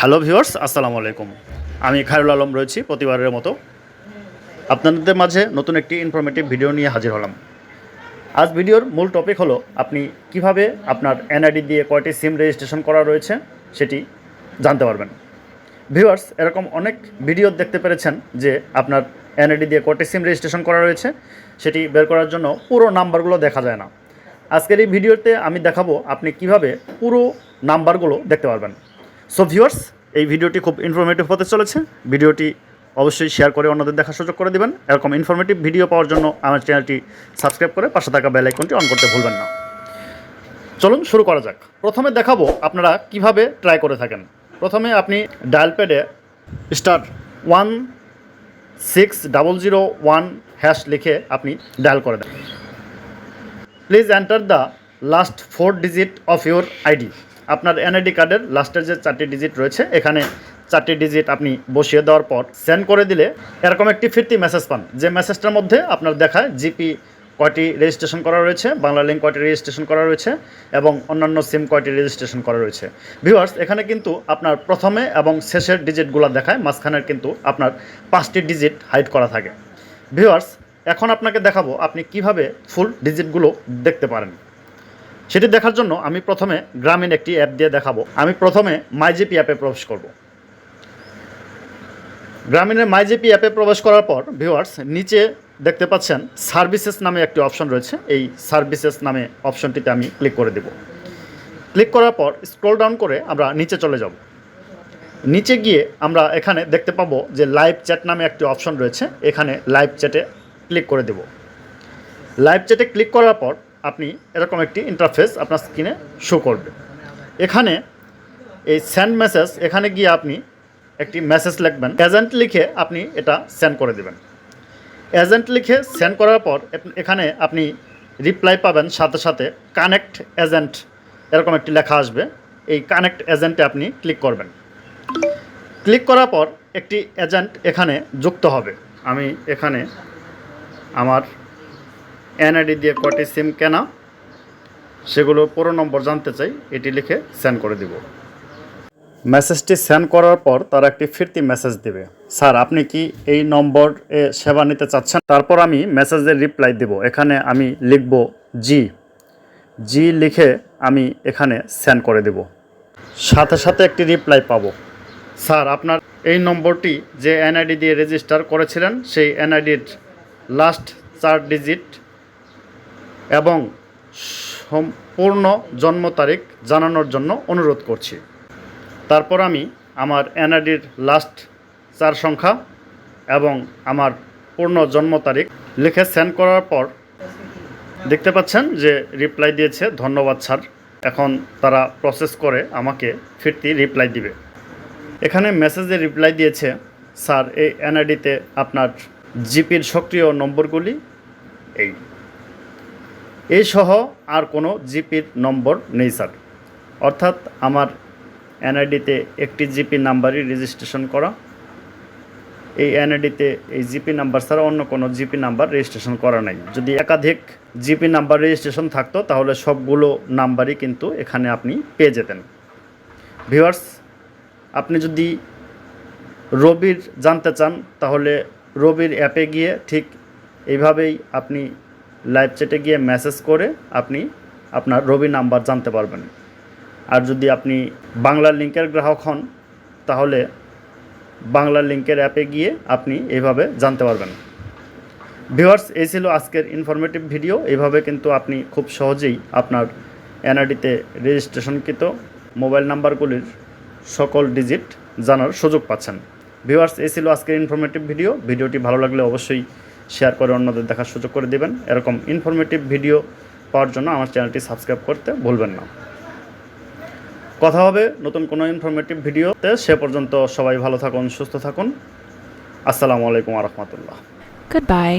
Hello viewers, আসসালামু আলাইকুম। আমি খায়রুল আলম রয়েছি প্রতিবারের মতো আপনাদের মাঝে নতুন একটি ইনফরমেটিভ ভিডিও নিয়ে হাজির হলাম। আজ ভিডিওর মূল টপিক হলো আপনি কিভাবে আপনার এনআইডি দিয়ে কয়টি সিম রেজিস্ট্রেশন করা রয়েছে সেটি জানতে পারবেন। ভিউয়ার্স, এরকম অনেক ভিডিও দেখতে পেরেছেন যে আপনার এনআইডি দিয়ে কয়টি সিম রেজিস্ট্রেশন করা রয়েছে সেটি বের করার জন্য পুরো নাম্বারগুলো দেখা যায় না। আজকের এই ভিডিওতে আমি দেখাবো আপনি কিভাবে পুরো নাম্বারগুলো দেখতে পারবেন। সো ভিউয়ার্স, এই ভিডিওটি খুব ইনফরমেটিভ হতে চলেছে। ভিডিওটি অবশ্যই শেয়ার করে অন্যদের দেখার সুযোগ করে দেবেন। এরকম ইনফরমেটিভ ভিডিও পাওয়ার জন্য আমার চ্যানেলটি সাবস্ক্রাইব করে পাশে থাকা বেল আইকনটি অন করতে ভুলবেন না। চলুন শুরু করা যাক। প্রথমে দেখাবো আপনারা কিভাবে ট্রাই করে থাকেন। প্রথমে আপনি ডায়াল প্যাডে *16001# লিখে আপনি ডায়াল করে দেন। Please enter the last 4 digit of your ID. আপনার এনআইডি কার্ডের লাস্টের যে 4টি ডিজিট রয়েছে এখানে 4টি ডিজিট আপনি বসিয়ে দেওয়ার পর সেন্ড করে দিলে এরকম একটি ফিরতি মেসেজ পান, যে মেসেজটার মধ্যে আপনার দেখায় জিপি কয়টি রেজিস্ট্রেশন করা রয়েছে, বাংলা লিঙ্ক কয়টি রেজিস্ট্রেশন করা রয়েছে এবং অন্যান্য সিম কয়টি রেজিস্ট্রেশন করা রয়েছে। ভিউয়ার্স, এখানে কিন্তু আপনার প্রথমে এবং শেষের ডিজিটগুলো দেখায়, মাঝখানের কিন্তু আপনার 5টি ডিজিট হাইড করা থাকে। ভিউয়ার্স, এখন আপনাকে দেখাবো আপনি কিভাবে ফুল ডিজিটগুলো দেখতে পারেন। সেটি দেখার জন্য আমি প্রথমে গ্রামীণ একটি অ্যাপ দিয়ে দেখাবো। আমি প্রথমে মাইজিপি অ্যাপে প্রবেশ করব। গ্রামীণের মাইজিপি অ্যাপে প্রবেশ করার পর ভিউয়ার্স, নিচে দেখতে পাচ্ছেন সার্ভিসেস নামে একটি অপশন রয়েছে। এই সার্ভিসেস নামে অপশনটিতে আমি ক্লিক করে দেব। ক্লিক করার পর স্ক্রল ডাউন করে আমরা নিচে চলে যাব। নিচে গিয়ে আমরা এখানে দেখতে পাবো যে লাইভ চ্যাট নামে একটি অপশন রয়েছে। এখানে লাইভ চ্যাটে ক্লিক করে দেব। লাইভ চ্যাটে ক্লিক করার পর আপনি এরকম একটি ইন্টারফেস আপনার স্ক্রিনে শো করবে। এখানে এই সেন্ড মেসেজ, এখানে গিয়ে আপনি একটি মেসেজ লিখবেন, এজেন্ট লিখে আপনি এটা সেন্ড করে দেবেন। এজেন্ট লিখে সেন্ড করার পর এখানে আপনি রিপ্লাই পাবেন, সাথে সাথে কানেক্ট এজেন্ট এরকম একটি লেখা আসবে। এই কানেক্ট এজেন্টে আপনি ক্লিক করবেন। ক্লিক করার পর একটি এজেন্ট এখানে যুক্ত হবে। আমি এখানে আমার এনআইডি দিয়ে কয়টি সিম কেনা সেগুলো পুরো নম্বর জানতে চাই, এটি লিখে সেন্ড করে দিব। মেসেজটি সেন্ড করার পর তারা একটি ফিরতি মেসেজ দেবে, স্যার আপনি কি এই নম্বরে সেবা নিতে চাচ্ছেন? তারপর আমি মেসেজের রিপ্লাই দেব। এখানে আমি লিখব জি লিখে আমি এখানে সেন্ড করে দেব। সাথে সাথে একটি রিপ্লাই পাবো, স্যার আপনার এই নম্বরটি যে এনআইডি দিয়ে রেজিস্টার করেছিলেন সেই এনআইডির লাস্ট 4 ডিজিট এবং সম্পূর্ণ জন্ম তারিখ জানানোর জন্য অনুরোধ করছি। তারপর আমি আমার এনআইডির লাস্ট 4 সংখ্যা এবং আমার পূর্ণ জন্ম তারিখ লিখে সেন্ড করার পর দেখতে পাচ্ছেন যে রিপ্লাই দিয়েছে, ধন্যবাদ স্যার। এখন তারা প্রসেস করে আমাকে ফিরতি রিপ্লাই দিবে। এখানে মেসেজে রিপ্লাই দিয়েছে, স্যার এই এনআইডিতে আপনার জিপির সক্রিয় নম্বরগুলি এই সহ আর কোনো জিপির নম্বর নেই স্যার। অর্থাৎ আমার এনআইডিতে একটি জিপি নাম্বারই রেজিস্ট্রেশন করা। এই এনআইডিতে এই জিপি নাম্বার ছাড়া অন্য কোনো জিপি নাম্বার রেজিস্ট্রেশন করা নাই। যদি একাধিক জিপি নাম্বার রেজিস্ট্রেশন থাকতো তাহলে সবগুলো নাম্বারই কিন্তু এখানে আপনি পেয়ে যেতেন। ভিউয়ার্স, আপনি যদি রবির জানতে চান তাহলে রবির অ্যাপে গিয়ে ঠিক এইভাবেই আপনি লাইভ চ্যাটে গিয়ে মেসেজ করে আপনি আপনার রবি নাম্বার জানতে পারবেন। আর যদি আপনি বাংলা লিঙ্কের গ্রাহক হন তাহলে বাংলা লিঙ্কের অ্যাপে গিয়ে আপনি এইভাবে জানতে পারবেন। ভিউয়ার্স, এই ছিল আজকের ইনফরমেটিভ ভিডিও। এইভাবে কিন্তু আপনি খুব সহজেই আপনার এনআইডিতে রেজিস্ট্রেশনকৃত মোবাইল নাম্বারগুলির সকল ডিজিট জানার সুযোগ পাচ্ছেন। ভিউয়ার্স, এই ছিল আজকের ইনফরমেটিভ ভিডিও। ভিডিওটি ভালো লাগলে অবশ্যই শেয়ার করে অন্যদের দেখার সুযোগ করে দেবেন। এরকম ইনফরমেটিভ ভিডিও পাওয়ার জন্য আমার চ্যানেলটি সাবস্ক্রাইব করতে ভুলবেন না। কথা হবে নতুন কোনো ইনফরমেটিভ ভিডিওতে। সে পর্যন্ত সবাই ভালো থাকুন, সুস্থ থাকুন। আসসালামু আলাইকুম ওয়া রাহমাতুল্লাহ। Goodbye.